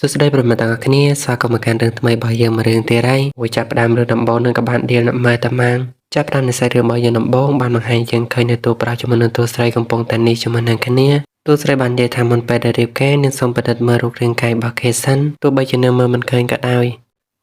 សួស្តីប្រិយមិត្តទាំងអស់គ្នាស្វាគមន៍មកកាន់រឿងថ្មីរបស់យើងមួយរឿងទៀតហើយមួយចាប់ផ្ដើមរឿងដំបូងនឹងក៏បានដៀលម៉ែតាម៉ាងចាប់ផ្ដើមនិស័យរឿងរបស់យើងដំបូងបានបង្ហាញយើងឃើញនៅតួប្រុសជាមួយនឹងតួស្រីកំពុងតែនេះជាមួយនឹងគ្នាតួស្រីបាននិយាយថាមុនពេលដែលរៀបការនឹងសូមពិនិត្យមើលរូបរាងកាយរបស់គេសិនទោះបីជានៅមើលមិនឃើញក៏ដោយ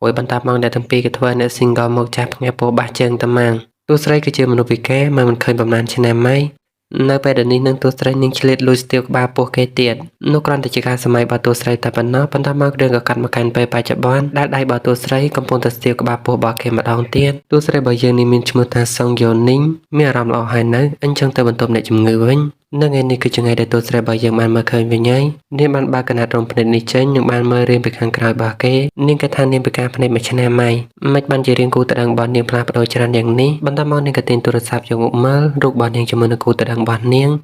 ហើយបន្ទាប់មកអ្នកទាំងពីរក៏ធ្វើអ្នក single មកចាស់ផ្ងាពោះបាសជើងតាម៉ាងតួស្រីគឺជាមនុស្សពិការមើលមិនឃើញប្រមាណឆ្នាំហើយនៅពេលដែលនេះនឹងតួស្រីនឹងឆ្លៀតលួចស្ទាវក្បាលពោះគេទៀតនោះគ្រាន់តែជាការសម័យរបស់តួស្រីតែប៉ុណ្ណោះប៉ុន្តែមករឿងក៏កាត់មកកាន់ពេលបច្ចុប្បន្នដែលដៃរបស់តួស្រីកំពុងតែស្ទាវក្បាលពោះរបស់គេម្ដងទៀតតួស្រីរបស់យើងនេះមានឈ្មោះថាសុងយ៉ូនីងមានអារម្មណ៍ល្អហើយនៅអញ្ចឹងទៅបន្ទប់អ្នកជំងឺវិញនៅថ្ងៃនេះគឺជាថ្ងៃដែលតួស្រីរបស់យើងបានមើលឃើញវិញហើយនាងបានបើកកណាត់រំភ្នែកនេះចេញនិងបានមើលរៀងពីខាងក្រោយរបស់គេនាងគិតថានាងពិការភ្នែកមួយឆ្នាំហើយមិនបានជារៀងគូតដឹងរបស់នាងផ្លាស់ប្ដូរច្រើនយ៉ាងនេះបន្ទាប់មកនាងក៏ទាញទូរស័ព្ទយកមកមើលរូបរបស់នាងជាមួយនឹងគូតដឹងរបស់នាង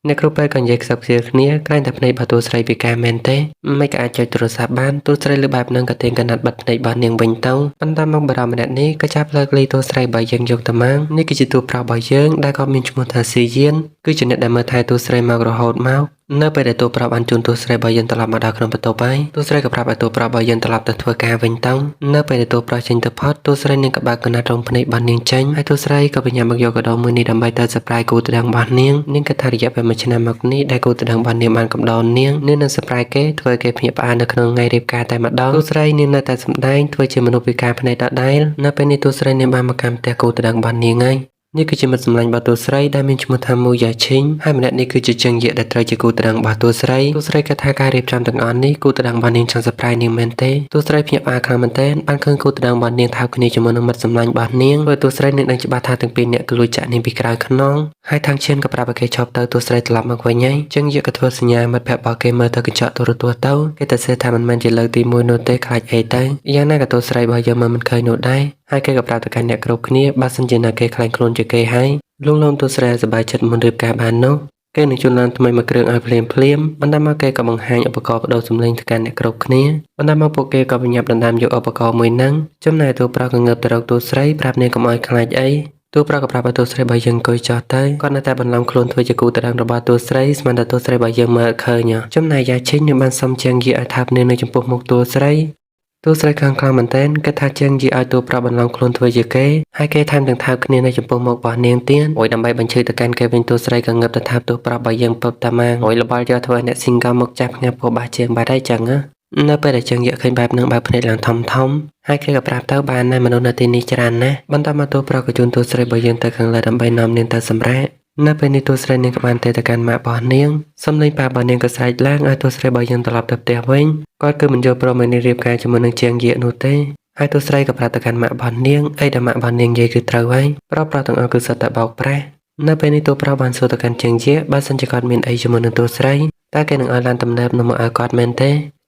អ្នកគ្រូពេទ្យក៏និយាយខ្សឹបខ្សៀលគ្នាក្រែងតែភ្នែករបស់តួស្រីពិការមែនទេមិនក៏អាចចុចទូរស័ព្ទបានតួស្រីលើបែបហ្នឹងក៏ទាញកណាត់បិទភ្នែករបស់នាងវិញទៅប៉ុន្តែមកបារម្ភម្នាក់នេះក៏ចាប់លើកលីតួស្រីរបស់យើងយកតាម៉ាងនេះគឺជាតួប្រុសរបស់យើងដែលក៏មានឈ្មោះថាស៊ីយៀនគឺជាអ្នកដែលមើលថែតួស្រីមករហូតមកនៅពេលដែលតួប្រុសបានជូនតួស្រីរបស់យើងត្រឡប់មកដល់ក្នុងបន្ទប់ហើយតួស្រីក៏ប្រាប់ឲ្យតួប្រុសរបស់យើងត្រឡប់ទៅធ្វើការវិញទៅនៅពេលដែលតួប្រុសចេញទៅផុតតួស្រីនាងក៏បើកកណាត់រងភ្នែករបស់នាងចេញហើយតួស្រីក៏បញ្ញាមកយកកដោមួយនេះដើម្បីទៅសប្រៃគូតដឹងរបស់នាងគិតថារយៈពេល1ឆ្នាំមកនេះដែលគូតដឹងរបស់នាងបានកំដរនាងនឹងសប្រៃគេធ្វើគេភ្ញាក់ផ្អើលនៅក្នុងថ្ងៃរៀបការតែម្ដងតួស្រីនាងនៅតែសម្ដែងធ្វើជាមនុស្សពិការភ្នែកដដែលនៅពេលនេះតួស្រីនាងបានមកកាន់ផ្ទះគូតដឹងរបស់នាងហើយនេះគឺជាមិត្តសម្លាញ់របស់តួស្រីដែលមានឈ្មោះថាមូយ៉ាឈីងហើយម្នាក់នេះគឺជាជើងយក្សដែលត្រូវជាគូតដឹងរបស់តួស្រីគិតថាការរៀបចំទាំងអស់នេះគូតដឹងរបស់នាងចង់សប្រៃនាងមែនទេតួស្រីភ្ញាក់ផ្អើលខ្លាំងមែនទែនបានឃើញគូតដឹងរបស់នាងថើបគ្នាជាមួយនឹងមិត្តសម្លាញ់របស់នាងព្រោះតួស្រីនឹងដឹងច្បាស់ថាទាំងពីរអ្នកក៏លួចចាក់នាងពីក្រៅខ្នងហើយທາງឈៀនក៏ប្រាប់ឲ្យគេឈប់ទៅតួស្រីត្រឡប់មកវិញហើយជើងយក្សក៏ធ្វើសញ្ញាមិត្តភក្តិរបស់គេមើលទៅកញ្ចក់ទូរទស្សន៍ទៅគេតែសើថាមិនមែនជាលើកទី1នោះទេខ្លាចអីទៅយ៉ាងណាក៏តួស្រីរបស់យើងមើលមិនឃើញនោះដែរហើយគេក៏ប្រាប់ទៅកាន់អ្នកគ្រប់គ្នាបើសិនជាណាគេខ្លាញ់ខ្លួនជាគេហើយលងតួស្រីសប្បាយចិត្តមុនរៀបការបាននោះគេនឹងជូនឡានថ្មីមួយគ្រឿងឲ្យភ្លាមបន្ទាប់មកគេក៏បង្ហាញឧបករណ៍បដូរសំឡេងទៅកាន់អ្នកគ្រប់គ្នាបន្ទាប់មកពួកគេក៏បញ្ញាប់ដណ្ដើមយកឧបករណ៍មួយហ្នឹងចំណែកតួប្រុសក៏ងើបទៅរកតួស្រីប្រាប់នាងកុំឲ្យខ្លាចអីតួប្រុសក៏ប្រាប់ឲ្យតួស្រីរបស់យើងអង្គុយចោះទៅគាត់នៅតែបន្លំខ្លួនធ្វើជាគូតដឹងរបស់តួស្រីស្មានតែតួស្រីរបស់យើងមើលឃើញចំណែកយ៉ាឈិញនឹងបានសុំជាងយាឲ្យថាប់នាងនៅចំពោះមុខតួស្រីខាងខ្លាំងមែនទែនគេថាជាងយាឲ្យតួប្រុសបន្លំខ្លួនធ្វើជាគេហើយគេថែមទាំងថើបគ្នានៅចំពោះមុខរបស់នាងទៀតអុយដើម្បីបញ្ឈឺទៅកាន់គេវិញតួស្រីក៏ងើបទៅថើបតួប្រុសរបស់យើងពឹបតាម៉ាងអុយលបល់យកធ្វើអ្នក single មកចាប់ងាប់ពោះបាសជើងបាត់ហើយចឹងនៅពេលដែលជើងយាឃើញបែបនឹងបើភ្នែកឡើងធំហើយគេក៏ប្រាប់ទៅបានតែមនុស្សនៅទីនេះច្រើនណាស់បន្តមកតួប្រុសក៏ជូនតួស្រីរបស់យើងទៅខាងលើដើម្បីនាំនាងទៅសម្រាកនៅពេលនេះតួស្រីនាងក៏បានទៅកាន់ម៉ាក់របស់នាងសំឡេងប៉ារបស់នាងក៏ស្រែកឡើងឲ្យតួស្រីរបស់យើងត្រឡប់ទៅផ្ទះវិញគាត់គឺមិនយល់ព្រមឲ្យនាងរៀបការជាមួយនឹងជាងយានោះទេហើយតួស្រីក៏ប្រាប់ទៅកាន់ម៉ាក់របស់នាងអីដែលម៉ាក់របស់នាងនិយាយគឺត្រូវហើយប្រុសទាំងអស់គឺសុទ្ធតែបោកប្រាស់នៅពេលនេះតួប្រុសបានសួរទៅកាន់ជាងយាបើសិនជាគាត់មានអីជាមួយនឹងតួស្រីតើគេនឹងឲ្យឡានទំនើបនោះមកឲ្យគាត់មែនទ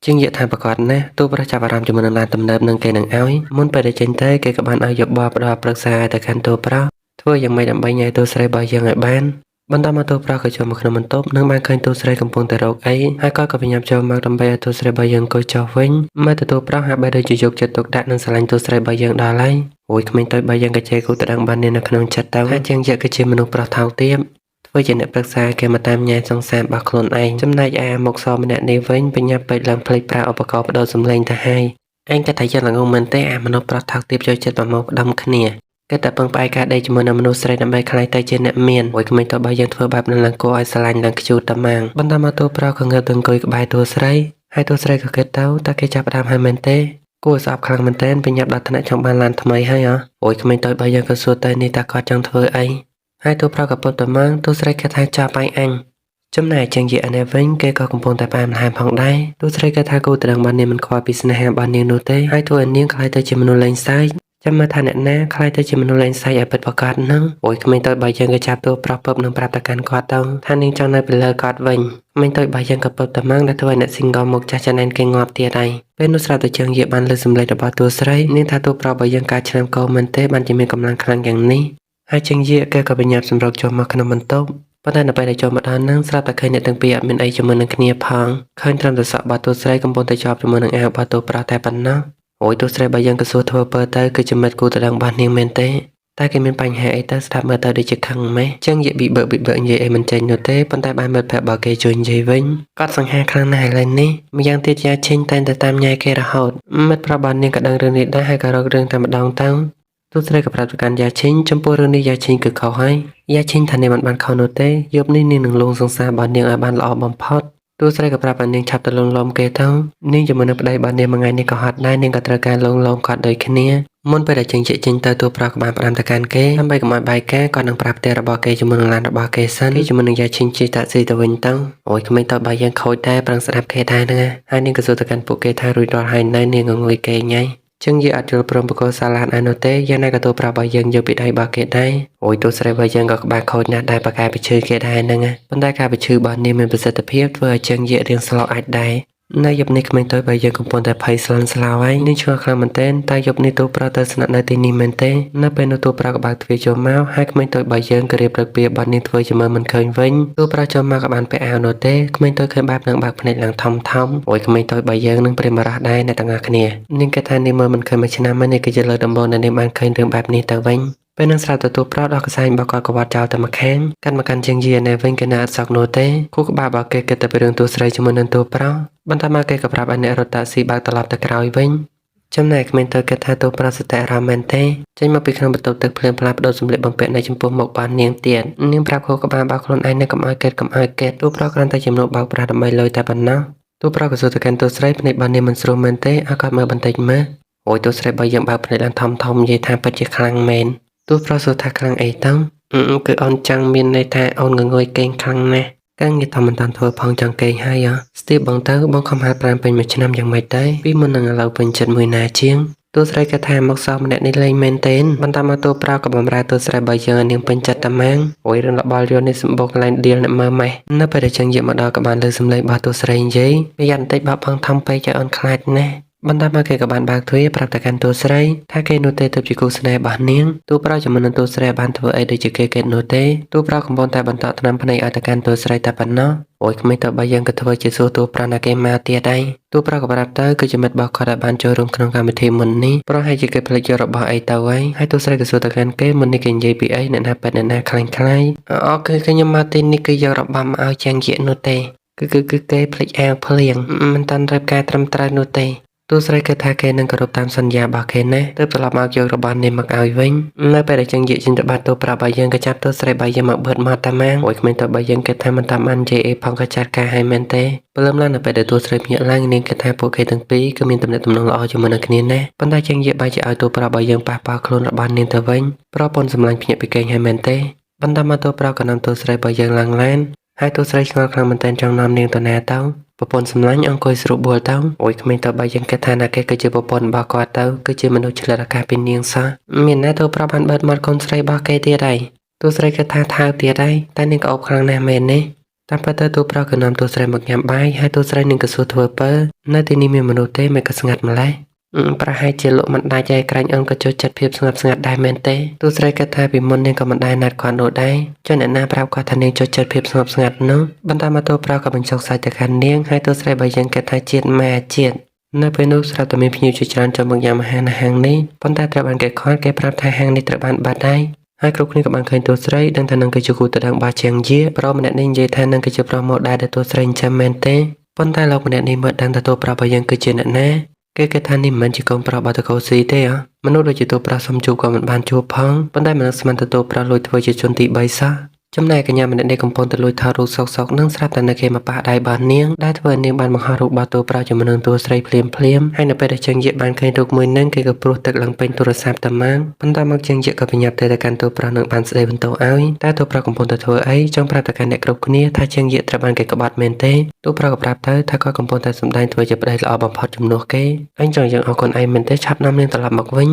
េជាងយាថាប្រកាសណាស់តួប្រុសចាប់អារម្មណ៍ជាមួយនឹងឡានទំនើបនឹងគេនឹងឲ្យមុនពេលដែលចេញទៅគេក៏បានឲ្យយោបល់ផ្ដល់ប្រឹក្សាទៅកាន់តួប្រុសធ្វើយ៉ាងម៉េចដើម្បីញ៉ៃតួស្រីរបស់យើងឲ្យបានបន្តមកតួប្រុសក៏ចូលមកក្នុងបន្ទប់និងបានឃើញតួស្រីកំពុងតែរកអីហើយគាត់ក៏បញ្ញាប់ចូលមកដើម្បីឲ្យតួស្រីរបស់យើងអង្គុយចុះវិញមើលទៅតួប្រុសហាក់បីដូចជាយកចិត្តទុកដាក់និងស្រឡាញ់តួស្រីរបស់យើងដល់ហើយអូយក្មេងតូចរបស់យើងក៏ចេះគូតដឹងបាននៅក្នុងចិត្តទៅហើយជាងយកគឺជាមនុស្សប្រុសថោកទាបធ្វើជាអ្នកប្រឹក្សាគេមកតាមញ៉ែសង្សាររបស់ខ្លួនឯងចំណែកឯមុខសម្នាក់នេះវិញបញ្ញាប់ពេកឡើងភ្លេចប្រើឧបករណ៍បដូរសំឡេងទៅហើយឯងតែថាយ៉ាងល្ងងមែនទេអាមនុស្សប្រុសថោកទាបចូលចិត្តមកផ្ដំគ្នាគេតែពឹងផ្អែកការដេកជាមួយនឹងមនុស្សស្រីដើម្បីខ្លាយទៅជាអ្នកមានមួយក្មេងតូចរបស់យើងធ្វើបែបនឹងឡើងគួរឲ្យស្រឡាញ់ឡើងខ្ជូតតាម៉ាងបន្តមកតួប្រុសក៏ងើបទៅអង្គុយក្បែរតួស្រីហើយតួស្រីក៏គិតទៅតើគេចាប់ផ្ដើមហើយមែនទេគួរស្អប់ខ្លាំងមែនទែនបញ្ញាប់ដល់ថ្នាក់ចង់បានឡានថ្មីហើយអូយក្មេងតូចរបស់យើងក៏សួរទៅនេះតើគាត់ចង់ធ្វើអីហើយតួប្រុសក៏ពុតតាម៉ាងតួស្រីគិតថាចាប់បាយអញចំណែកជាងយានេះវិញគេក៏កំពុងតែផ្អែមល្ហែមផងដែរតួស្រីគិតថាគូតដឹងបាននាងមិនខ្វល់ពីស្នេហារបស់នាងនោះទេហើយធ្វើឲ្យនាងខ្លាយទៅជាមនុស្សលេងសើចចាំមើលថាអ្នកណាខ្លាយទៅជាមនុស្សលេងសើចឲ្យពិតប្រាកដហ្នឹងអូយក្មេងតូចរបស់យើងក៏ចាប់តួប្រុសពឹបនឹងប្រាប់ទៅកាន់គាត់ទៅថានាងចង់នៅពីលើគាត់វិញក្មេងតូចរបស់យើងក៏ពឹបតាម៉ាងដែលធ្វើឲ្យអ្នក single មកចាស់ចំណែនគេងាប់ទៀតហើយពេលនោះស្រាប់តែជើងយាបានលើសំឡេងរបស់តួស្រីនាងថាតួប្រុសរបស់យើងការឆ្នាំកោមែនទេបានជាមានកម្លាំងខ្លាំងយ៉ាងនេះហើយជើងយាគេក៏បញ្ញាប់សម្រុកចូលមកក្នុងបន្ទប់ប៉ុន្តែនៅពេលដែលចូលមកដល់ហ្នឹងស្រាប់តែឃើញអ្នកទាំងពីរអត់មានអីជាមួយនឹងគ្នាផងឃើញត្រឹមតែសក់របស់តួស្រីកំពុងតែជាប់ជាមួយនឹងអាវរបស់តួប្រុសតែប៉ុណ្ណោះអូយតួស្រីរបស់យើងក៏សួរធ្វើពើទៅគឺជាមិត្តគូតដឹងរបស់នាងមែនទេ តែគេមានបញ្ហាអីទៅស្ដាប់មើលទៅដូចជាខឹងម៉េះចឹងនិយាយប៊ីបើនិយាយអីមិនចេញនោះទេប៉ុន្តែបានមិត្តភក្តិរបស់គេជួយនិយាយវិញគាត់សង្ហាខ្លាំងណាស់ឥឡូវនេះម្យ៉ាងទៀតយ៉ាឈិញតែងតែតាមញ៉ែគេរហូតមិត្តប្រុសរបស់នាងក៏ដឹងរឿងនេះដែរហើយក៏រករឿងតែម្ដងទៅទូស្រីក៏ប្រាប់ទៅកាន់យ៉ាឈិញចំពោះរឿងនេះយ៉ាឈិញគឺខុសហើយយ៉ាឈិញថានាងមិនបានខុសនោះទេយប់នេះនាងនឹងលងសង្សាររបស់នាងឲ្យបានល្អបំផុតទូស្រីក៏ប្រាប់ឲ្យនាងឆាប់ទៅលងលំគេទៅនាងជាមួយនឹងប្តីរបស់នាងមួយថ្ងៃនេះក៏ហត់ដែរនាងក៏ត្រូវការលងលំគាត់ដូចគ្នាមុនពេលដែលចេញទៅទូប្រុសក៏បានផ្ដាំទៅកាន់គេដើម្បីកុំឲ្យបែកការគាត់នឹងប្រាប់ផ្ទះរបស់គេជាមួយនឹងឡានរបស់គេសិនជាមួយនឹងយ៉ាឈិញជិះតាក់ស៊ីទៅវិញទៅអូយក្មេងតបបើយើងខូចដែរប្រឹងស្ដាប់គេដែរហ្នឹងហើយនាងក៏សួរទៅកាន់ពួកគេថារួចរាល់ហើយនៅនាងងងុយគេញ៉ៃចឹងយើងអត់យល់ព្រមបកសាឡានឯនោះទេយ៉ាងណាក៏ទូប្រាប់ឲ្យយើងយកពីដៃរបស់គេដែរអូយទូស្រីរបស់យើងក៏ក្បាលខូចណាស់ដែរប្រកែបិឈឺគេដែរហ្នឹងប៉ុន្តែការបិឈឺរបស់នាងមានប្រសិទ្ធភាពធ្វើឲ្យចឹងយើងរៀងស្លោអាចដែរនៅយប់នេះក្មេងតូចបើយើងកំពុងតែភ័យស្លន់ស្លោហើយនាងឆ្ងល់ខ្លាំងមែនទែនតែយប់នេះទូប្រុសទៅស្នាក់នៅទីនេះមែនទេនៅពេលនោះទូប្រុសក៏បើកទ្វារចូលមកហើយក្មេងតូចបើយើងក៏រៀបរកពីបាត់នាងធ្វើជាមើលមិនឃើញវិញទូប្រុសចូលមកក៏បានពាក់អាវនោះទេក្មេងតូចឃើញបែបនឹងបើកភ្នែកឡើងធំអូយក្មេងតូចបើយើងនឹងព្រាមរះដែរអ្នកទាំងអស់គ្នានាងគិតថានាងមើលមិនឃើញមួយឆ្នាំហើយនេះគឺជាលើកដំបូងដែលនាងបានឃើញរឿងបែបនេះទៅវិញពេលនឹងស្រាប់ទទួលប្រោតដល់កសែងរបស់គាត់ក៏វត្តចោលទៅម្ខាងកាន់មកកាន់ជាងយានៅវិញគេនៅអត់សក់នោះទេគូក្បាលរបស់គេគិតតែពីរឿងទូស្រីជាមួយនឹងទូប្រោបន្ទាប់មកគេក៏ប្រាប់ឲ្យអ្នករត់តាក់ស៊ីបើកត្រឡប់ទៅក្រោយវិញចំណែកក្មេងទៅគិតថាទូប្រោសតែអារម្មណ៍មែនទេចេញមកពីក្នុងបន្ទប់ទឹកភ្លាមផ្លាបដូរសម្លៀកបំពាក់នៅចំពោះមុខបាននាងទៀតនាងប្រាប់គូក្បាលរបស់ខ្លួនឯងនៅកុំឲ្យគេទូប្រោគ្រាន់តែជំនួសបោកប្រាស់ដើម្បីលុយតែប៉ុណ្ណោះទូប្រោក៏សួរទៅកាន់ទូស្រីភ្នែករបស់នាងមិនស្រួលមែនទេឲ្យគាត់មើលបន្តិចមើលអូយទូស្រីបើយើងបើកភ្នែកឡើងធំនិយាយថាពិតជាខ្លាំងមែនទូប្រុសសួរថាខ្លាំងអីទៅគឺអូនចង់មានន័យថាអូនងងុយគេងខ្លាំងណាស់កាំងនិយាយថាមិនតាន់ធ្វើផងចង់គេងហើយស្ទីបបងទៅបងខំហាត់ប្រាណពេញមួយឆ្នាំយ៉ាងម៉េចដែរពីមុននឹងឥឡូវពេញចិត្តមួយណាជាងទូស្រីក៏ថាមកសោម្នាក់នេះលេងមែនទេបន្ទាប់មកទូប្រុសក៏បំរើទូស្រីបើយើងនាងពេញចិត្តតាម៉ាងអូយរឿងរបល់យល់នេះសម្បុកកន្លែងឌីលអ្នកមើលម៉េះនៅពេលដែលចឹងយកមកដល់ក៏បានលើសំឡេងរបស់ទូស្រីនិយាយវាយ៉ាងបន្តិចបោកផងធំពេកចៅអូនខ្លាចណាស់បន្ទាប់មកគេក៏បានបើកទ្វារប្រាប់ទៅកាន់ទូស្រីថាគេនោះទេទៅជាគូស្នេហ៍របស់នាងទូប្រោជាមួយនឹងទូស្រីបានធ្វើអីដូចជាគេនោះទេទូប្រោកំពុងតែបន្តថ្នាំភ្នែកឲ្យទៅកាន់ទូស្រីតែប៉ុណ្ណោះអូយក្មេងទៅបើយើងក៏ធ្វើជាសួរទូប្រោណាគេមកទៀតដែរទូប្រោក៏ប្រាប់ទៅគឺជាមិត្តរបស់គាត់ដែលបានចូលរួមក្នុងកម្មវិធីមុននេះប្រហែលជាគេផ្លេចយករបស់អីទៅហើយទូស្រីក៏សួរទៅកាន់គេមុននេះគេនិយាយពីអីអ្នកណាប៉ែតអ្នកណាខ្លាំងអូគឺខ្ញុំមកទីនេះគឺយករបស់មកឲ្យចាំងជានោះទេគឺគេផ្លេចអាវភ្លៀងមិនតាន់រៀបការត្រឹមត្រូវនោះទេទូស្រីគិតថាគេនឹងគោរពតាមសន្យារបស់គេណាទើបត្រឡប់មកយករបស់នេះមកឲ្យវិញនៅពេលដែលចឹងនិយាយចិនទៅបាត់ទូប្រាប់ឲ្យយើងក៏ចាប់ទូស្រីបាយយើងមកបឺតមកតាម៉ាងអូយក្មេងទៅបាយយើងគិតថាមិនតាមបាននិយាយអីផងក៏ចាត់ការឲ្យមែនទេព្រលឹមឡើងនៅពេលដែលទូស្រីភ្ញាក់ឡើងនាងគិតថាពួកគេទាំងពីរគឺមានទំនាក់ទំនងល្អជាមួយនឹងគ្នាណាប៉ុន្តែចឹងនិយាយបាយជាឲ្យទូប្រាប់ឲ្យយើងប៉ះពាល់ខ្លួនរបស់នាងទៅវិញប្រពន្ធសម្លាញ់ភ្ញាក់ពីគេឲ្យមែនទេបន្ទាប់មកទូប្រាប់ក៏នាំទូស្រីបាយយើងឡើងឡានហើយទូស្រីឆ្ងល់ខ្លាំងមែនទែនចង់នាំនាងទៅណាទៅប្រពន្ធសម្លាញ់អង្គុយស្រួលបួលទៅអូយក្មេងទៅបើយើងគិតថាណាគេគឺជាប្រពន្ធរបស់គាត់ទៅគឺជាមនុស្សឆ្លៀតឱកាសពីនាងសោះមានណាទៅប្រាប់បានបិទមាត់កូនស្រីរបស់គេទៀតហើយទូស្រីគិតថាថើបទៀតហើយតែនាងក៏អបខ្លាំងណាស់មែនទេតាមពិតទៅទូប្រុសក៏នាំទូស្រីមកញ៉ាំបាយហើយទូស្រីនឹងក៏សួរធ្វើពើនៅទីនេះមានមនុស្សទេមិនក៏ស្ងាត់ម្ល៉េះប្រហែលជាលោកមិនដាច់ឯក្រាញ់អូនក៏ចូលចិត្តភាពស្ងប់ស្ងាត់ដែរមែនទេទូស្រីគិតថាពីមុននាងក៏មិនដែរណាត់គាត់នោះដែរចុះអ្នកណាប្រាប់គាត់ថានាងចូលចិត្តភាពស្ងប់ស្ងាត់នោះបន្ទាប់មកទូប្រុសក៏បញ្ចុកសាច់ទៅកាន់នាងហើយទូស្រីបើយើងគិតថាជាតិម៉ែជាតិនៅពេលនោះស្រាប់តែមានភ្ញៀវជាច្រើនចូលមកញ៉ាំអាហារនៅហាងនេះប៉ុន្តែត្រូវបានគេខកគេប្រាប់ថាហាងនេះត្រូវបានបាត់ហើយហើយគ្រប់គ្នាក៏បានឃើញទូស្រីដឹងថានឹងគឺជាគូទៅដឹងបាជាងយាប្រុសម្នាក់នេះនិយាយថានឹងគឺជាប្រុសមកដែរដែលទូស្រីចាំមែនទេប៉ុន្តែលោកម្នាក់នេះមើលដឹងថាទូប្រុសបើយើងគឺជាអ្នកណាគេគិតថានេះមិនមែនជាកូនប្រុសរបស់តកូស៊ីទេមនុស្សដូចជាទូប្រុសសុំជួបក៏មិនបានជួបផងប៉ុន្តែមនុស្សស្មានទៅទូប្រុសលួចធ្វើជាជនទី3សោះចំណែកកញ្ញាម្នាក់នេះកំពុងតែលួចថតរូបសោកនឹងស្រាប់តែនៅគេមកប៉ះដៃបាននាងដែលធ្វើឲ្យនាងបានបង្ហោះរូបរបស់ទូប្រុសជាមួយនឹងទូស្រីភ្លាមហើយនៅពេលដែលជើងយៀកបានឃើញរូបមួយនឹងគេក៏ព្រោះទឹកឡើងពេញទូរស័ព្ទតែម៉ាងប៉ុន្តែមកជើងយៀកក៏ប្រញាប់ទៅកាន់ទូប្រុសនឹងបានស្ដីបន្ទោសឲ្យតែទូប្រុសកំពុងតែធ្វើអីចង់ប្រាប់ទៅកាន់អ្នកគ្រប់គ្នាថាជើងយៀកត្រូវបានគេក្បត់មែនទេទូប្រុសក៏ប្រាប់ទៅថាគាត់កំពុងតែសម្ដែងធ្វើជាប្តីល្អបំផុតជំនួសគេអញចង់យើងអរគុណឯងមែនទេឆាប់នាំនាងត្រឡប់មកវិ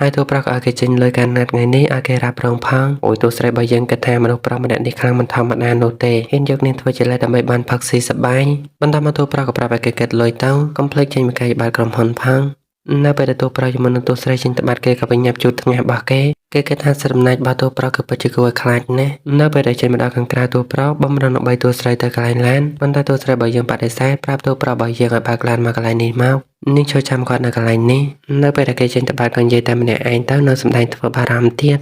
ញហើយទូប្រុសក៏ឲ្យគេចេញលុយការណាត់ថ្ងៃនេះឲ្យគេរ៉ាប់រងផងអូយទូស្រីបើយើងគិតថាមនុស្សប្រុសម្នាក់នេះខ្លាំងមិនធម្មតានោះទេហ៊ានយកនាងធ្វើជាលេសដើម្បីបានផឹកស៊ីសប្បាយបន្ទាប់មកទូប្រុសក៏ប្រាប់ឲ្យគេគិតលុយទៅកុំភ្លេចចេញមកកាយបាល់ក្រុមហ៊ុនផងនៅពេលដែលទូប្រុសជាមួយនឹងទូស្រីចេញទៅបាត់គេក៏បញ្ញាប់ជួបថ្ងៃរបស់គេគិតថាសិទ្ធិអំណាចរបស់ទូប្រុសគឺពិតជាគួរឲ្យខ្លាចណាស់នៅពេលដែលចេញមកដល់ខាងក្រៅទូប្រុសបំរុងដើម្បីទូស្រីទៅកន្លែងឡានប៉ុន្តែទូស្រីបើយើងបដិសេធប្រាប់ទូប្រុសបើយើងឲ្យបើកឡានមកកន្លែងនេះមកនាងចូលចាំគាត់នៅកន្លែងនេះនៅពេលដែលគេចេញទៅបាត់ក៏និយាយតែម្នាក់ឯងទៅនៅសម្ដែងធ្វើបារម្ភទៀត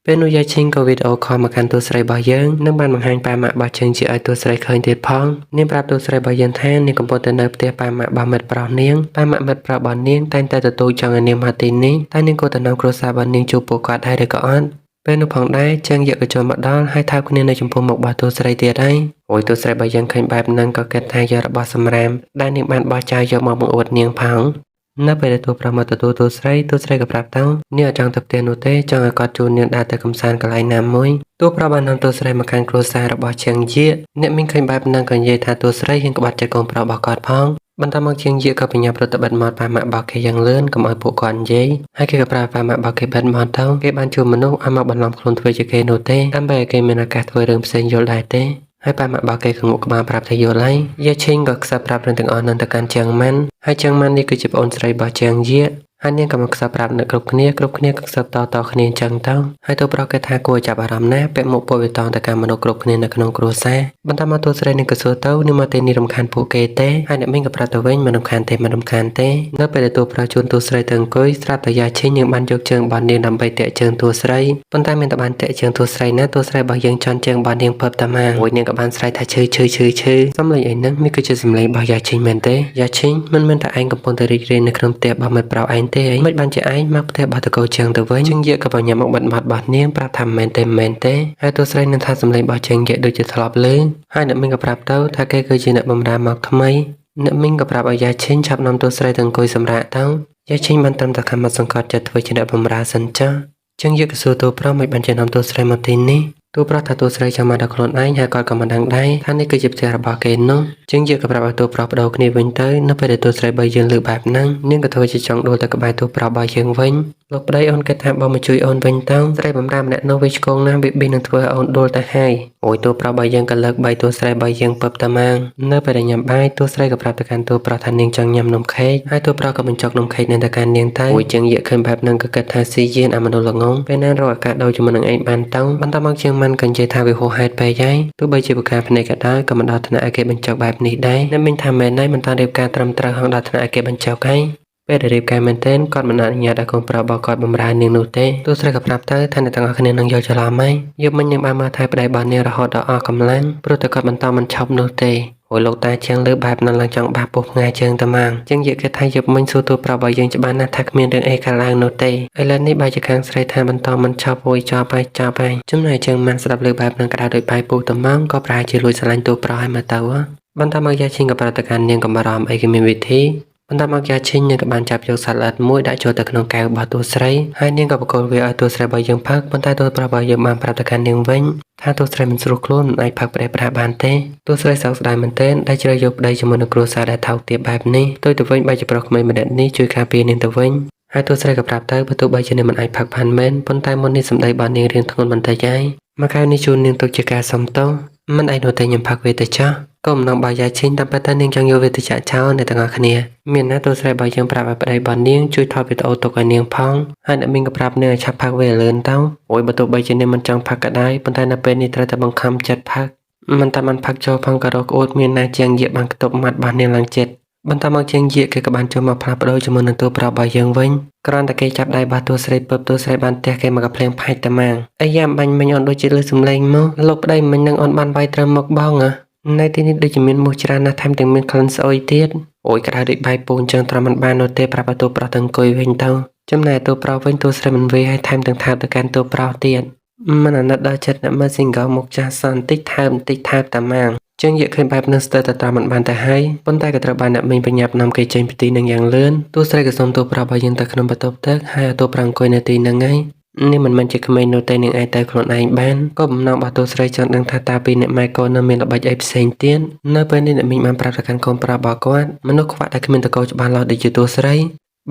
ពេលនោះយាយឈិងក៏វីដេអូខលមកកាន់តួស្រីរបស់យើងនិងបានបង្ហាញប៉ាម៉ាក់របស់ជើងជាឲ្យតួស្រីឃើញទៀតផងនាងប្រាប់តួស្រីរបស់យើងថានាងកំពុងតែនៅផ្ទះប៉ាម៉ាក់របស់មិត្តប្រុសនាងប៉ាម៉ាក់មិត្តប្រុសរបស់នាងតែងតែទទូចចង់ឲ្យនាងមកទីនេះតែនាងក៏ទៅនាំគ្រួសាររបស់នាងជួបពួកគាត់ដែរឬក៏អត់ពេលនោះផងដែរជើងយកក៏ចូលមកដល់ហើយថើបគ្នានៅចំពោះមុខរបស់តួស្រីទៀតហើយអូយតួស្រីរបស់យើងឃើញបែបហ្នឹងក៏គិតថាយករបស់សម្រាមដែលនាងបានបោះចោលយកមកបង្អួតនាងផងនៅពេលដែលតួប្រុសមកទទួលតួស្រីក៏ប្រាប់ទៅនាងអត់ចង់ទៅផ្ទះនោះទេចង់ឲ្យគាត់ជូននាងដើរទៅកំសាន្តកន្លែងណាមួយតួប្រុសបាននាំតួស្រីមកកាន់គ្រួសាររបស់ជើងយាកអ្នកមីងឃើញបែបហ្នឹងក៏និយាយថាតួស្រីហ៊ានក្បត់ចិត្តកូនប្រុសរបស់គាត់ផងបន្តមកជើងយាកក៏បញ្ញាប្រតិបត្តិមកប៉ាម៉ាក់របស់គេយ៉ាងលឿនកុំឲ្យពួកគាត់និយាយហើយគេក៏ប្រាប់ប៉ាម៉ាក់របស់គេបិទមកទៅគេបានជួបមនុស្សឲ្យមកបន្លំខ្លួនធ្វើជាគេនោះទេដើម្បីឲ្យគេមានឱកាសធ្វើរឿងផ្សេងយល់ដែរទេហើយប៉ាម៉ាក់របស់គេក៏ងក់ក្បាលប្រាប់ថាយល់ហើយយាឈិងក៏ខ្សឹបប្រាប់រឿងទាំងអស់នឹងទៅកាន់ជើងម៉ាន់ហើយជើងម៉ាន់នេះគឺជាប្អូនស្រីរបស់ជើងយាកហើយនាងក៏មកខ្សឹបប្រាប់អ្នកគ្រប់គ្នាក៏ខ្សឹបតគ្នាអញ្ចឹងទៅហើយទៅប្រុសគេថាគួរចាប់អារម្មណ៍ណាស់ពាក់មុខពួកវាតងទៅកាន់មនុស្សគ្រប់គ្នានៅក្នុងគ្រួសារបន្តមកតួស្រីនឹងក៏សួរទៅនេះមកទេនេះរំខានពួកគេទេហើយអ្នកមីងក៏ប្រាប់ទៅវិញមិនរំខានទេនៅពេលដែលតួប្រុសជួនតួស្រីទៅអង្គុយស្រាប់តែយាឈិញយើងបានយកជើងរបស់នាងដើម្បីតាក់ជើងតួស្រីប៉ុន្តែមានតែបានតាក់ជើងតួស្រីណាតួស្រីរបស់យើងជន់ជើងរបស់នាងពើបតាម៉ាមួយនាងក៏បានស្រែកថាឈឺសំឡេងអីហ្នឹងនេះគឺជាសំឡេងរបស់យាឈិញមែនទេយាឈិញមិនមែនតែឯងកំពុងតែរីករាយនៅក្នុងផ្ទះរបស់មិត្តប្រុសឯងទេមិនបានជាឯងមកផ្ទះរបស់តកូជើងទៅវិញជើងយាកក៏បញ្ញាមកបាត់មាត់របស់នាងប្រាប់ថាមែនទេហើយតួស្រីនឹងថាសំឡេងរបស់ជើងយាកដូចជាធ្លាប់ឮហើយអ្នកមីងក៏ប្រាប់ទៅថាគេគឺជាអ្នកបម្រើមកថ្មីអ្នកមីងក៏ប្រាប់ឲ្យយាឈិញចាប់នាំតួស្រីទៅអង្គុយសម្រាកទៅយាឈិញបានត្រឹមតែខំមកសង្កត់ចិត្តធ្វើជាអ្នកបម្រើសិនចាជើងយាកក៏សួរតួប្រុសមិនបានជានាំតួស្រីមកទីនេះតួប្រុសថាតួស្រីចាំមកដល់ខ្លួនឯងហើយគាត់ក៏មិនដឹងដែរថានេះគឺជាផ្ទះរបស់គេនោះជើងយាកក៏ប្រាប់ឲ្យតួប្រុសបដូរគ្នាវិញទៅនៅពេលដែលតួស្រីរបស់យើងលើកបែបហ្នឹងនាងក៏ធ្វើជាចង់ដួលទៅក្បែរតួប្រុសរបស់យើងវិញលោកប្តីអូនគិតថាបងមកជួយអូនវិញទៅស្រីបម្រើម្នាក់នោះវាឆ្កងណាស់វានឹងធ្វើឲ្យអូនដួលទៅហើយអូយតួប្រុសរបស់យើងក៏លើក3តួស្រីរបស់យើងពឹបតាម៉ាងនៅពេលដែលញ៉ាំបាយតួស្រីក៏ប្រាប់ទៅកាន់តួប្រុសថានាងចង់ញ៉ាំនំខេកហើយតួប្រុសក៏បញ្ចុកនំខេកនឹងទៅកាន់នាងទៅអូយជើងយាកឃើញបែបហ្នឹងក៏គិតថាស៊ីយានអាមនុស្សល្ងងពេលណារកឱកាសដូរជាមួយនឹងឯងបានទៅបន្តមកជើងម៉ាន់ក៏និយាយថាវាហួសហេតុពេកហើយទោះបីជាប្រការភ្នែកក៏ដោយក៏មិនដល់ថ្នាក់ឲ្យគេបញ្ចុកបែបនេះដែរអ្នកមីងថាមែនហើយមិនតាន់រៀបការត្រឹមត្រូវហងដល់ថ្នាក់ឲ្យគេបញ្ចុកហើយពេលដែលរៀបការមែនទែនគាត់មិនអនុញ្ញាតឲ្យកូនប្រុសរបស់គាត់បម្រើនាងនោះទេទោះស្រីក៏ប្រាប់ទៅថាអ្នកទាំងអស់គ្នានឹងយកច្រឡំហើយយកមិញនឹងបានមើលថែប្តីរបស់នាងរហូតដល់អស់កម្លាំងព្រោះតែគាត់បន្តមិនឈប់នោះទេអូយលោកតាជាងលើបែបนั้นឡើងចង់បាបពុះផ្ងាយជើងតាម៉ាងជាងយកគេថាយកមិញសួរតួប្រុសរបស់យើងច្បាស់ណាស់ថាគ្មានរឿងអីកើតឡើងនោះទេឥឡូវនេះបើជាខាងស្រីថាបន្តមិនឈប់អូយចោលហើយចំណែកជើងម៉ាន់ស្ដាប់លើបែបហ្នឹងក្តៅដោយបាយពុះតាម៉ាងក៏ប្រហែលជាលួចស្រឡាញ់តួប្រុសឲ្យមកទៅបន្តមកយាឈិញក៏ប្រាប់ទៅកាន់នាងកុំបារម្ភអីគេមានវិធីបន្តមកយាឈិញនាងក៏បានចាប់យកសាឡាត់មួយដាក់ចូលទៅក្នុងកែវរបស់តួស្រីហើយនាងក៏បកគោលវាឲ្យតួស្រីរបស់យើងផឹកប៉ុន្តែតួប្រុសរបស់យើងបានប្រាប់ទៅកាន់នាងវិញថាតួស្រីមិនស្រួលខ្លួនមិនអាចផឹកផ្ដេសផ្ដាសបានទេតួស្រីសោកស្ដាយមែនទែនដែលជ្រើសយកប្តីជាមួយនឹងគ្រួសារដែលថោកទាបបែបនេះទៅវិញបែរជាប្រុសក្មេងម្នាក់នេះជួយការពារនាងទៅវិញហើយតួស្រីក៏ប្រាប់ទៅបើទោះបីជានាងមិនអាចផឹកបានមែនប៉ុន្តែមុននេះសម្ដីរបស់នាងរៀងធ្ងន់បន្តិចហើយមកខែនេះជូននាងទុកជាការសុំទោសមិនឯនោះទេខ្ញុំផឹកវាទៅចោះក៏មិនបានយាយឈិញតែប៉ុន្តែនាងចង់យកវាទៅចាក់ចោលអ្នកទាំងអស់គ្នាមានណាតួស្រីរបស់យើងប្រាប់ឲ្យប្តីរបស់នាងជួយថតវីដេអូទុកឲ្យនាងផងហើយអ្នកមីងក៏ប្រាប់នាងឲ្យឆាប់ផឹកវាលឿនទៅអូយបើទោះបីជានាងមិនចង់ផឹកក៏ដោយប៉ុន្តែនៅពេលនេះត្រូវតែបង្ខំចិត្តផឹកមិនតែបានផឹកចូលផងក៏រកក្អួតមានណាជាងយាកបានខ្ទប់មាត់របស់នាងឡើងចិត្តបន្តមកជាងយាកគេក៏បានចូលមកផ្លាស់ប្ដូរជាមួយនឹងតួប្រុសរបស់យើងវិញគ្រាន់តែគេចាប់ដៃរបស់តួស្រីពើបតួស្រីបានទះគេមកកាភ្លៀងផាច់តាម៉ាងអាយ៉ាបាញ់មិញអូនដូចជាលើសំឡេងមកលោកប្តីមិញនឹងអូនបានវាយត្រឹមមកបងនៅទីនេះដូចជាមានមូសច្រើនណាស់ថែមទាំងមានក្លិនស្អុយទៀតអូយក្តៅដូចបាយពូនចឹងត្រឹមមិនបាននោះទេប្រាប់ឲ្យតួប្រុសទៅអង្គុយវិញទៅចំណែកតួប្រុសវិញតួស្រីមិនវេឲ្យថែមទាំងថើបទៅកាន់តួប្រុសទៀតមិនអាណិតដល់ចិត្តអ្នកមើល single មកចាស់សន្តិចថើបតាម៉ាងជាងយកឃើញបែបនឹងស្ទើរតែត្រឹមមិនបានទៅហើយប៉ុន្តែក៏ត្រូវបានអ្នកមីងបញ្ញាប់នាំគេចេញពីទីនឹងយ៉ាងលឿនតួស្រីក៏សុំតួប្រុសរបស់យើងទៅក្នុងបន្ទប់ទឹកហើយឲ្យតួប្រុសអង្គុយនៅទីនឹងហើយនេះមិនមែនជាក្មេងនោះទេនឹងអាចទៅខ្លួនឯងបានក៏បំណងរបស់តួស្រីចង់ដឹងថាតើពីអ្នកម៉ែកូននៅមានល្បិចអីផ្សេងទៀតនៅពេលនេះអ្នកមីងបានប្រាប់ទៅកាន់កូនប្រុសរបស់គាត់មនុស្សខ្វាក់តែគ្មានតកោច្បាស់លាស់ដូចជាតួស្រ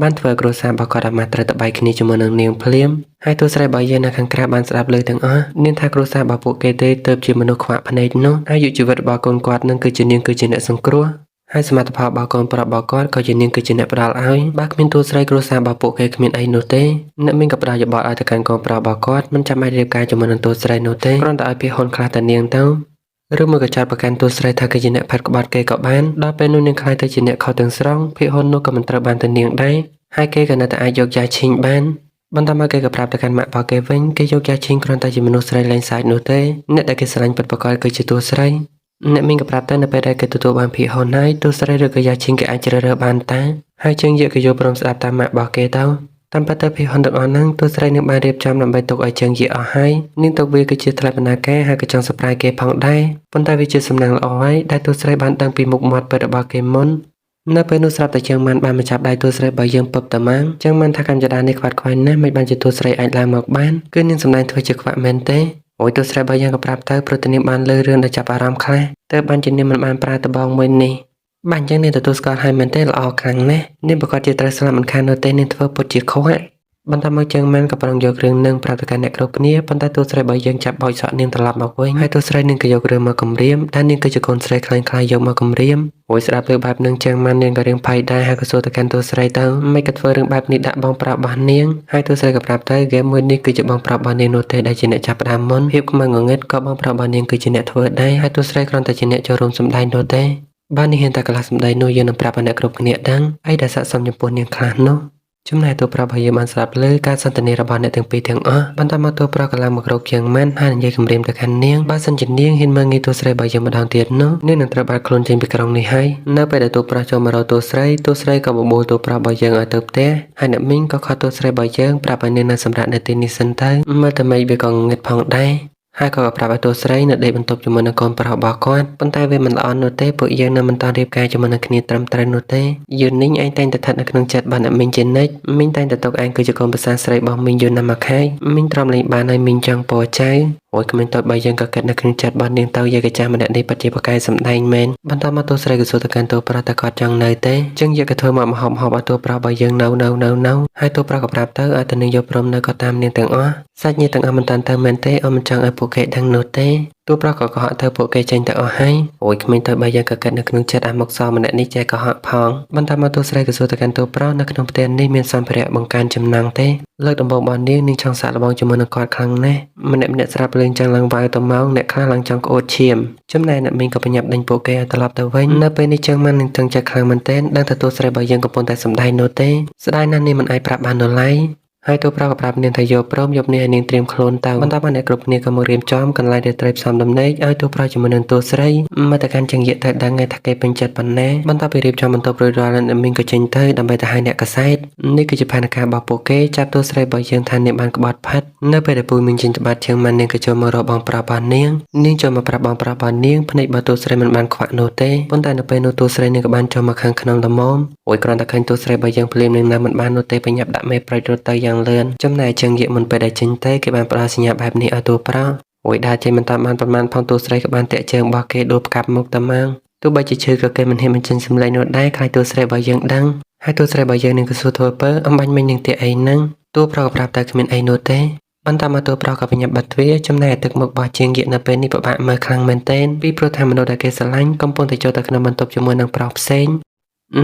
ីបានធ្វើគ្រួសាររបស់គាត់អាម៉ាត់ត្រូវតបែកគ្នាជាមួយនឹងនាងភ្លាមហើយតួស្រីរបស់យើងនៅខាងក្រៅបានស្ដាប់ឮទាំងអស់នាងថាគ្រួសាររបស់ពួកគេទេទៅជាមនុស្សខ្វាក់ភ្នែកនោះអាយុជីវិតរបស់កូនគាត់នឹងគឺជានាងគឺជាអ្នកសង្គ្រោះហើយសមត្ថភាពរបស់កូនប្រុសរបស់គាត់ក៏ជានាងគឺជាអ្នកផ្ដល់ឲ្យបើគ្មានតួស្រីគ្រួសាររបស់ពួកគេគ្មានអីនោះទេអ្នកមីងក៏ផ្ដល់យោបល់ឲ្យទៅកាន់កូនប្រុសរបស់គាត់មិនចាំបាច់រៀបការជាមួយនឹងតួស្រីនោះទេគ្រាន់តែឲ្យពីហ៊ុនខ្លះតែនាងទៅឬមួយក៏ចាត់ប្រកាន់តួស្រីថាគឺជាអ្នកផាត់ក្បត់គេក៏បានដល់ពេលនោះនាងខ្លាចទៅជាអ្នកខុសទាំងស្រុងភិហ៊ុននោះក៏មិនត្រូវបានទៅនាងដែរហើយគេក៏នៅតែអាចយកយាយឈិញបាន បន្ទាប់មកគេក៏ប្រាប់ទៅកាន់ម៉ាក់របស់គេវិញគេយកយ៉ាឈីងគ្រាន់តែជាមនុស្សស្រីលែងសាច់នោះទេអ្នកដែលគេស្រឡាញ់ពិតប្រាកដគឺជាតួស្រីអ្នកមីងក៏ប្រាប់ទៅនៅពេលដែលគេទទួលបានភាគហនហើយតួស្រីឬក៏យ៉ាឈីងគេអាចជ្រើសរើសបានតាហើយជើងយកក៏យកព្រមស្ដាប់តាមម៉ាក់របស់គេទៅតាមពិតទៅភាគហនទាំងអស់ហ្នឹងតួស្រីនឹងបានរៀបចំដើម្បីទុកឲ្យជើងយកអស់ហើយនាងទុកវាគឺជាថ្លៃបណ្ណាការហើយក៏ចង់សប្រាប់គេផងដែរប៉ុន្តែវាជាសំណាងល្អហើយដែលតួស្រីបានដឹងពីមុខមាត់ពិតរបស់គេមុននៅពេលនោះស្រាប់តែជើងម៉ាន់បានមកចាប់ដៃតួស្រីបើយើងពឹបតាម៉ាងជើងម៉ាន់ថាកម្មចដានេះខ្វាត់ខ្វែងណាស់មិនបានជាតួស្រីអាចឡើងមកបានគឺនាងសម្ដែងធ្វើជាខ្វាក់មែនទេអូយតួស្រីបើយើងក៏ប្រាប់ទៅព្រោះតែនាងបានលើរឿងដែលចាប់អារម្មណ៍ខ្លះតែបានជានាងមិនបានប្រើដបងមួយនេះបានអញ្ចឹងនាងទទួលស្គាល់ហើយមែនទេល្អខ្លាំងណាស់នាងប្រកាសជាត្រូវស្លាប់មិនខាននោះទេនាងធ្វើពុតជាខ្វាក់បន្ទាប់មកជើងម៉ាន់ក៏ប្រឹងយករឿងនឹងប្រាប់ទៅកាន់អ្នកគ្រប់គ្នាប៉ុន្តែតួស្រីបើយើងចាប់បោចសក់នាងត្រឡប់មកវិញហើយតួស្រីនឹងក៏យករឿងមកគំរាមដែលនាងគឺជាកូនស្រីខ្លាំងៗយកមកគំរាមអូយស្ដាប់លើបែបនឹងជើងម៉ាន់នាងក៏រៀងភ័យដែរហើយក៏សួរទៅកាន់តួស្រីទៅមិនក៏ធ្វើរឿងបែបនេះដាក់បងប្រាប់របស់នាងហើយតួស្រីក៏ប្រាប់ទៅហ្គេមមួយនេះគឺជាបងប្រាប់របស់នាងនោះទេដែលជាអ្នកចាប់ផ្ដើមមុនភាពខ្មៅងងឹតក៏បងប្រាប់របស់នាងគឺជាអ្នកធ្វើដែរហើយតួស្រីគ្រាន់តែជាអ្នកចូលរួមសម្ដែងនោះទេបាននាងហ៊ានតែកន្លះសម្ដែងនោះយើងនឹងប្រាប់ឲ្យអ្នកគ្រប់គ្នាដឹងអីដែលស័ក្តិសមចំពោះនាងខ្លះនោះចំណែកតួប្រុសរបស់យើងបានស្ដាប់លើការសន្ទនារបស់អ្នកទាំងពីរទាំងអស់បន្ទាប់មកតួប្រុសក៏ឡើងមករកជើងម៉ាន់ហើយនិយាយគំរាមទៅកាន់នាងបើសិនជានាងហ៊ានមើលងាយតួស្រីរបស់យើងម្ដងទៀតនោះនាងនឹងត្រូវបាត់ខ្លួនចេញពីក្រុងនេះហើយនៅពេលដែលតួប្រុសចូលមករកតួស្រីក៏បបួលតួប្រុសរបស់យើងឲ្យទៅផ្ទះហើយអ្នកមីងក៏ខកតួស្រីរបស់យើងប្រាប់ឲ្យនាងនៅសម្រាប់នៅទីនេះសិនទៅមើលតែមេឃវាក៏ងងឹតផងដែរហើយក៏ប្រាប់ឲ្យតួស្រីនៅដេកបន្ទប់ជាមួយនឹងកូនប្រុសរបស់គាត់ប៉ុន្តែវាមិនល្អនោះទេពួកយើងនៅមិនតាន់រៀបការជាមួយនឹងគ្នាត្រឹមត្រូវនោះទេយូនីងឯងតែងតែស្ថិតនៅក្នុងចិត្តបានអ្នកមីងជានិច្ចមីងតែងតែទុកឯងគឺជាកូនប្រសាស្រីរបស់មីងយូណាស់មកហើយមីងទ្រាំលេងបានហើយមីងចង់ពរចៅអូយក្មេងតូចបើយើងក៏គិតនៅក្នុងចិត្តបាននាងទៅយាយកាចាស់ម្នាក់នេះពិតជាប្រកែកសម្ដែងមែនបន្ទាប់មកតួស្រីក៏សួរទៅកាន់តួប្រុសតែគាត់ចង់នៅទេចឹងយាយក៏ធ្វើមកម្ហូបឲ្យតួប្រុសរបស់យើងនៅហើយតួប្រុសក៏ប្រាប់ទៅឲ្យតែនាងយកព្រមនៅក៏តាមនាងទាំងអស់សាច់ញាតិទាំងអស់មិនតាន់ទៅមែនទេអូនមិនចង់ឲ្យពួកគេដឹងនោះទេតួប្រុសក៏កុហកទៅពួកគេចេញទៅអស់ហើយអូយក្មេងតូចបើយើងក៏គិតនៅក្នុងចិត្តអាមុខសម្នាក់នេះចេះកុហកផងបន្ទាប់មកតួស្រីក៏សួរទៅកាន់តួប្រុសនៅក្នុងផ្ទះនេះមានសម្ភារៈបង្កើនចំណង់ទេលើកដំបូងរបស់នាងចង់សាក់លបងជាមួយនឹងគាត់ខ្លាំងណាស់ម្នាក់ស្រាប់លេងចឹងឡើងវាយទៅមកអ្នកខ្លះឡើងចង់ក្អួតឈាមចំណែកអ្នកមីងក៏បញ្ញាប់ដេញពួកគេឲ្យត្រឡប់ទៅវិញនៅពេលនេះចឹងមិននឹងទាំងចិត្តខ្លាំងមែនទែនដឹងថាតួស្រីរបស់យើងកំពុងតែសម្ដែងនោះទេស្ដាយណាស់នាងមិនអាចប្រាប់បាននោះឡើយហើយតួប្រុសក៏ប្រាប់នាងថាយកព្រមយកនាងឲ្យនាងត្រៀមខ្លួនទៅបន្ទាប់មកអ្នកគ្រប់គ្នាក៏មករៀបចំកន្លែងដែលត្រូវផ្សំដំណេកឲ្យតួប្រុសជាមួយនឹងតួស្រីមកទៅកាន់ជើងយៈទៅដឹងថាគេពេញចិត្តប៉ុណ្ណាបន្ទាប់ពីរៀបចំបន្ទប់រួចរាល់អ្នកមីងក៏ចេញទៅដើម្បីទៅហៅអ្នកកសែតនេះគឺជាផែនការរបស់ពួកគេចាប់តួស្រីរបស់យើងថានាងបានក្បត់ផាត់នៅពេលដែលពូមីងចេញទៅបាត់ជើងម៉ាន់នាងក៏ចូលមករកបងប្រាប់របស់នាងចូលមកប្រាប់បងប្រាប់របស់នាងភ្នែករបស់តួស្រីមិនបានខ្វាក់នោះទេប៉ុន្តែនៅពេលនោះតួស្រីនាងក៏បានចូលមកខាងក្នុងល្មមអូយគ្រាន់តែឃើញតួស្រីរបស់យើងភ្លាមនឹងនៅមិនបាននោះទេបញ្ញាប់ដាក់មេប្រិចរត់ទៅយ៉ាងលឿនចំណែកជើងយៈមុនពេលដែលចេញទៅគេបានផ្ដល់សញ្ញាបែបនេះឲ្យតួប្រុសអូយដើរចេញមិនតាមបានប្រមាណផងតួស្រីក៏បានតាក់ជើងរបស់គេដួលផ្កាប់មុខតាម៉ាងទោះបីជាឈឺក៏គេមិនហ៊ានបញ្ចេញសម្លេងនោះដែរខ្លាចតួស្រីរបស់យើងដឹងហើយតួស្រីរបស់យើងនឹងក៏សួរធ្វើពើអំបញ្ញមិញនឹងទាអីហ្នឹងតួប្រុសក៏ប្រាប់តែគ្មានអីនោះទេបន្ទាប់មកតួប្រុសក៏បញ្ញាប់បាត់ទ្វារចំណែកទឹកមុខរបស់ជើងយៈនៅពេលនេះពិបាកមើលខ្លាំងមែនទែនពីព្រោះថាមនុស្សដែលគេស្រឡាញ់កំពុងតែចូលទៅក្នុងបន្ទប់ជាមួយនឹងប្រុសផ្សេង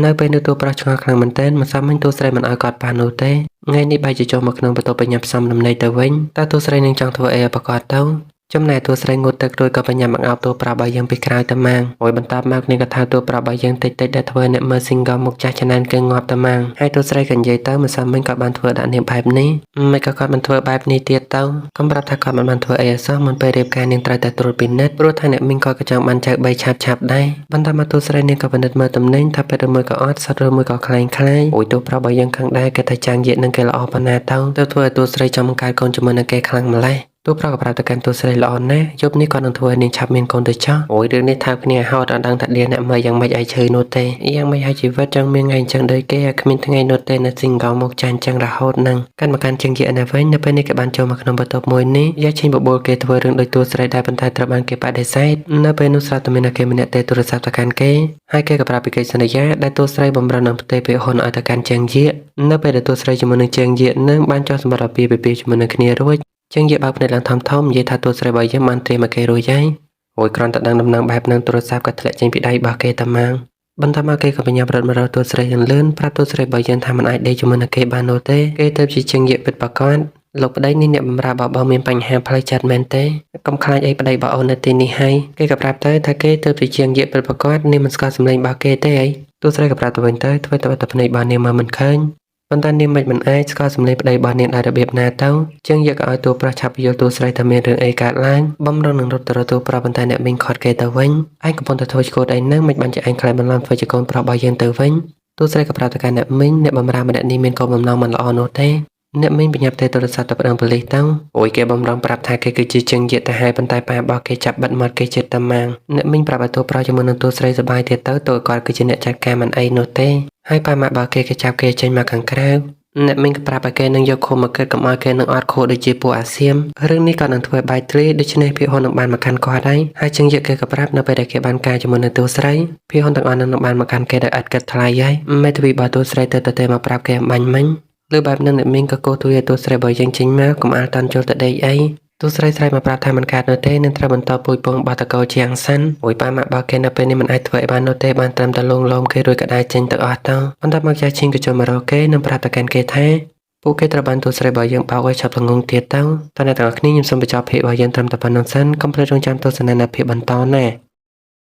នៅពេលនោះតួប្រុសឆ្ងល់ខ្លាំងមែនទែនមិនសមមិញតួស្រីមិនឲ្យគាត់បាននោះទេថ្ងៃនេះបែរជាចូលមកក្នុងបន្ទប់បញ្ញាផ្សំដំណេកទៅវិញតើតួស្រីនឹងចង់ធ្វើអីឲ្យប្រកាសទៅចំណែកតួស្រីងូតទឹករួចក៏បញ្ញាបង្អោបតួប្រុសរបស់យើងពីក្រៅតាម៉ាងហើយបន្ទាប់មកនាងក៏ថាតួប្រុសរបស់យើងតិចដែលធ្វើអ្នកមើល single មុខចាស់ចំណានគេងាប់តាម៉ាងហើយតួស្រីក៏និយាយទៅមិនសមមិញគាត់បានធ្វើដាក់នាងបែបនេះមិនក៏គាត់មិនធ្វើបែបនេះទៀតទៅកំប្រាប់ថាគាត់មិនបានធ្វើអីឲ្យសោះមុនពេលរៀបការនាងត្រូវតែត្រួតពិនិត្យព្រោះថាអ្នកមីងគាត់ក៏ចង់បានចៅ3ឆាប់ដែរបន្ទាប់មកតួស្រីនាងក៏ពិនិត្យមើលទំនិញថាពិតឬមួយក៏អត់សុទ្ធឬមួយក៏ខ្លែងអូយតួប្រុសរបស់យើងខឹងដែរគេថាចាងយៈនឹងគេល្អប៉ុណ្ណាទៅធ្វើឲ្យតួស្រីចង់កើតកូនជាមួយនឹងគេខ្លាំងម្ល៉េះតួប្រុសក៏ប្រាប់ទៅកាន់តួស្រីល្អណាស់យប់នេះគាត់នឹងធ្វើឲ្យនាងឆាប់មានកូនទៅចោះអូយរឿងនេះថើបគ្នាហត់អត់ដឹងថាឌៀអ្នកមើលយ៉ាងម៉េចឲ្យឈឺនោះទេយ៉ាងម៉េចឲ្យជីវិតចង់មានថ្ងៃអញ្ចឹងដូចគេឲ្យគ្មានថ្ងៃនោះទេនៅ single មកចាញ់អញ្ចឹងរហូតនឹងកាន់មកកាន់ជើងយៈណាវិញនៅពេលនេះគេបានចូលមកក្នុងបន្ទប់មួយនេះយកឈិញបបួលគេធ្វើរឿងដូចតួស្រីដែរប៉ុន្តែត្រូវបានគេបដិសេធនៅពេលនោះស្រាប់តែមានគេម្នាក់ទេទូរស័ព្ទទៅកាន់គេហើយគេក៏ប្រាប់ពីកិច្ចសន្យាដែលតួស្រីបំរើនឹងផ្ទៃពីហ៊ុនឲ្យទៅកាន់ជើងយៈនៅពេលដែលតួស្រីជាមួយនឹងជើងយៈនឹងបានចោះសម្បត្តិពីជាមួយនឹងគ្នារួចជើងយៈបើកភ្នែកឡើងធំនិយាយថាតួស្រីរបស់យើងបានត្រៀមមកគេរួចហើយអូយគ្រាន់តែដឹងដំណឹងបែបហ្នឹងទូរស័ព្ទក៏ធ្លាក់ចេញពីដៃរបស់គេតាម៉ាងបន្ទាប់មកគេក៏បញ្ញារត់មករកតួស្រីយ៉ាងលឿនប្រាប់តួស្រីរបស់យើងថាមិនអាចដេកជាមួយនឹងគេបាននោះទេគេទៅជាជើងយៈពិតប្រាកដលោកប្តីនេះអ្នកបម្រើរបស់មានបញ្ហាផ្លូវចិត្តមែនទេកុំខ្លាចអីប្តីរបស់អូននៅទីនេះហើយគេក៏ប្រាប់ទៅថាគេទៅជាជើងយៈពិតប្រាកដនេះមិនស្គាល់សម្លេងរបស់គេទេអីតួស្រីក៏ប្រាប់ទៅវិញទៅធ្វើតែភ្នែករបស់នាងមើលមិនឃើញ ប៉ុន្តែនាងមិនអាចស្គាល់សំឡេងប្តីរបស់នាងដោយរបៀបណាទៅជាងយកឲ្យតួប្រុសឆាប់យល់តួស្រីថាមានរឿងអីកើតឡើងបំរុងនឹងរត់ទៅរកតួប្រុសប៉ុន្តែអ្នកមីងខាត់គេទៅវិញឯងកំពុងតែធ្វើឆ្កួតអីនឹងមិនបានជាឯងខ្លាចបន្លំធ្វើជាកូនប្រុសរបស់យើងទៅវិញតួស្រីក៏ប្រាប់ទៅកាន់អ្នកមីងអ្នកបម្រើម្នាក់នេះមានគោលបំណងមិនល្អនោះទេអ្នកមីងបញ្ញាប់ទេទូរស័ព្ទទៅប្តឹងប៉ូលីសទៅអូយគេបំរុងប្រាប់ថាគេគឺជាជាងយេទៅហើយប៉ុន្តែប៉ារបស់គេចាប់បិទមាត់គេចិត្តតែម៉ាងអ្នកមីងប្រាប់ឲ្យតួប្រុសជាមួយនឹងតួស្រីសប្បាយទៀតទៅតួគាត់គឺជាអ្នកចាត់ការមិនអីនោះទេហើយប៉ាម៉ាក់របស់គេចាប់គេចេញមកខាងក្រៅអ្នកមីងក៏ប្រាប់ឲ្យគេនឹងយកខុសមកគិតកុំឲ្យគេនឹងអត់ខុសដូចជាពួកអាសៀមរឿងនេះក៏នឹងធ្វើបាយទ្រាយដូច្នេះភាគហ៊ុននឹងបានមកកាន់គាត់ហើយជាងយេគេក៏ប្រាប់នៅពេលដែលគេបានការជាមួយនឹងតួស្រីភាគហ៊ុនទាំងអស់នឹងបានមកកាន់គេដោយឥតគិតថ្លៃហើយមេធាវីរបស់តួស្រីទៅមកប្រាប់គេអំបញ្ញមិញលើបែបហ្នឹងអ្នកមីងក៏កោសទួយឲ្យតួស្រីរបស់យើងចេញមកកុំអាលតាន់ចូលទៅដេកអីតួស្រីមកប្រាប់ថាមិនកើតនៅទេនឹងត្រូវបន្តពួយពងបាតកោជាងសិនអូយប៉ាម៉ាក់របស់គេនៅពេលនេះមិនអាចធ្វើឲ្យបាននោះទេបានត្រឹមតែលងលោមគេរួចក៏ដែរចេញទៅអស់ទៅប៉ុន្តែមកចាស់ឈីងក៏ចូលមករកគេនឹងប្រាប់ទៅកាន់គេថាពួកគេត្រូវបានតួស្រីរបស់យើងបោកឲ្យចាប់ល្ងងទៀតទៅតើអ្នកទាំងអស់គ្នាខ្ញុំសូមបញ្ចប់ភាគរបស់យើងត្រឹមតែប៉ុណ្្នឹងសិនកុំភ្លេចរងចាំទស្សនាភាពបន្តណា